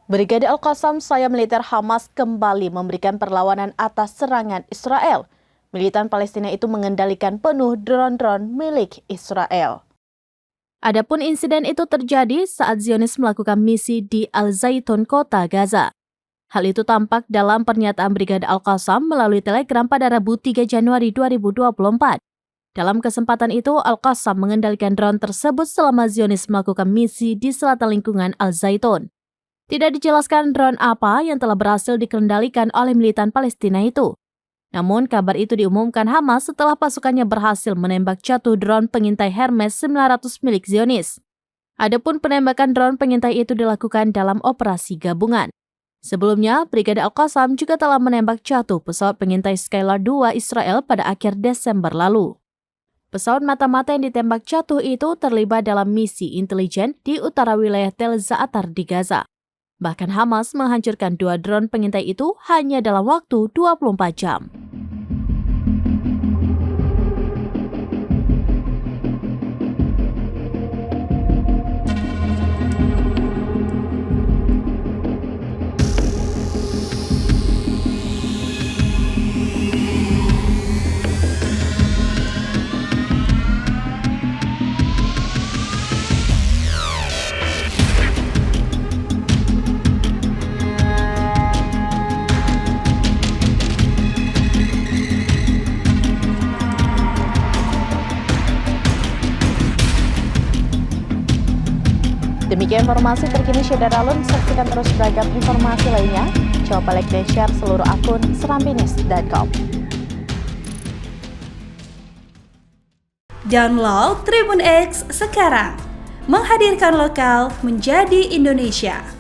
Brigade Al-Qassam, sayap militer Hamas kembali memberikan perlawanan atas serangan Israel. Militan Palestina itu mengendalikan penuh drone-drone milik Israel. Adapun insiden itu terjadi saat Zionis melakukan misi di Al-Zaitun, kota Gaza. Hal itu tampak dalam pernyataan Brigade Al-Qassam melalui Telegram pada Rabu 3 Januari 2024. Dalam kesempatan itu, Al-Qassam mengendalikan drone tersebut selama Zionis melakukan misi di selatan lingkungan Al-Zaitun. Tidak dijelaskan drone apa yang telah berhasil dikendalikan oleh militan Palestina itu. Namun, kabar itu diumumkan Hamas setelah pasukannya berhasil menembak jatuh drone pengintai Hermes 900 milik Zionis. Adapun penembakan drone pengintai itu dilakukan dalam operasi gabungan. Sebelumnya, Brigade Al-Qassam juga telah menembak jatuh pesawat pengintai Skylar 2 Israel pada akhir Desember lalu. Pesawat mata-mata yang ditembak jatuh itu terlibat dalam misi intelijen di utara wilayah Tel Za'atar di Gaza. Bahkan Hamas menghancurkan 2 drone pengintai itu hanya dalam waktu 24 jam. Demikian informasi terkini Syederalun, saksikan terus beragam informasi lainnya. Coba like dan share seluruh akun serambinews.com. Download Tribun X sekarang, menghadirkan lokal menjadi Indonesia.